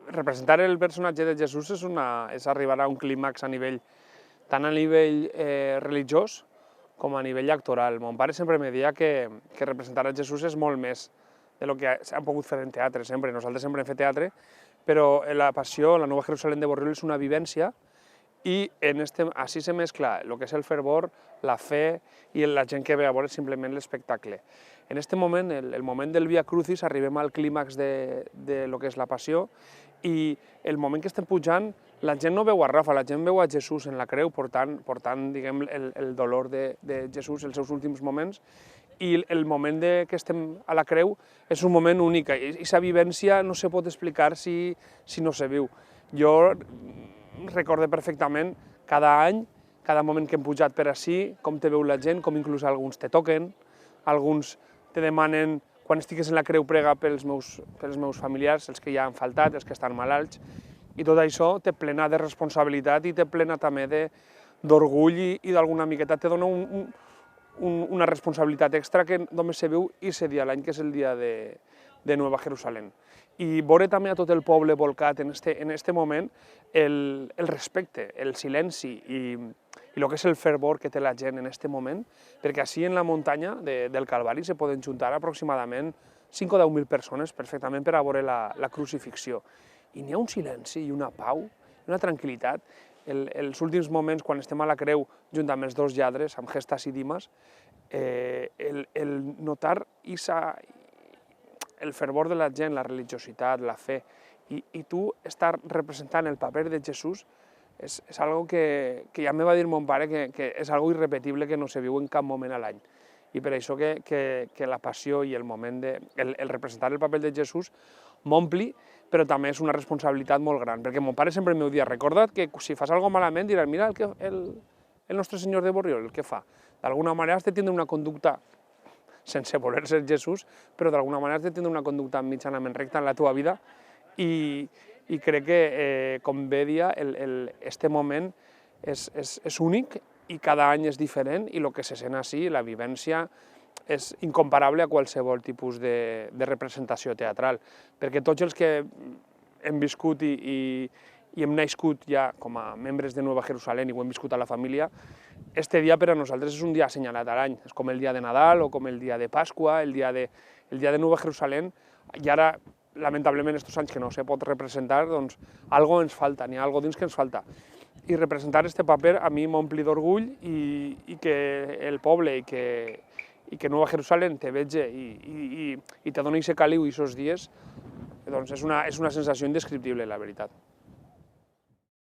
representar el personatge de Jesús és arribar a un clímax tant a nivell religiós com a nivell actoral. Mon pare sempre me deia que representar a Jesús és molt més del que s'ha pogut fer en teatre sempre. Nosaltres sempre hem fet teatre, però la Passió, la Nova Jerusalem de Borriol és una vivència i així se mescla el que és el fervor, la fe i la gent que ve a veure simplement l'espectacle. En aquest moment, el moment del Via Crucis, arribem al clímax de lo que és la Passió i el moment que estem pujant, la gent no veu a Rafa, la gent veu a Jesús en la creu portant diguem, el dolor de Jesús, els seus últims moments, i el moment que estem a la creu és un moment únic, i aquesta vivència no se pot explicar si no se viu. Jo recordo perfectament cada any, cada moment que hem pujat per ací, com te veu la gent, com inclús alguns te toquen, alguns te demanen, quan estigues en la creu, prega pels meus familiars, els que ja han faltat, els que estan malalts, i tot això té plena de responsabilitat i té plena també d'orgull i d'alguna miqueta te dona una responsabilitat extra que només se viu aquest dia a l'any, que és el dia de Nova Jerusalem. I veure també a tot el poble volcat en aquest moment el respecte, el silenci i el que és el fervor que té la gent en aquest moment, perquè així en la muntanya del Calvari se poden juntar aproximadament 5 o 10.000 persones perfectament per a veure la crucifixió. I n'hi ha un silenci i una pau, una tranquil·litat. Els últims moments, quan estem a la creu, junt amb els dos lladres, amb Gestas i Dimas, el notar el fervor de la gent, la religiositat, la fe, i tu estar representant el paper de Jesús és algo que ja me va dir mon pare que és algo irrepetible que no se viu en cap moment a l'any. I per això que la passió i el moment el representar el paper de Jesús m'ompli, però també és una responsabilitat molt gran, perquè mon pare sempre m'ho dia, recorda't que si fas alguna cosa malament diran, mira el nostre senyor de Borriol, el que fa. D'alguna manera has de tindre una conducta, sense voler ser Jesús, però d'alguna manera has de tindre una conducta mitjanament recta en la teva vida i crec que, com bé dia, este moment és únic i cada any és diferent i el que se sent així, la vivència, és incomparable a qualsevol tipus de representació teatral, perquè tots els que hem viscut i hem nascut ja com a membres de Nova Jerusalem i ho hem viscut a la família, este dia per a nosaltres és un dia assenyalat a l'any, és com el dia de Nadal o com el dia de Pasqua, el dia de Nova Jerusalem, i ara, lamentablement, aquests anys que no se pot representar, doncs, algo ens falta, n'hi ha algo dins que ens falta. I representar este paper a mi m'ompli d'orgull i que el poble i que Nova Jerusalem te vegi i te doni aquest caliu i aquests dies, doncs és una sensació indescriptible, la veritat.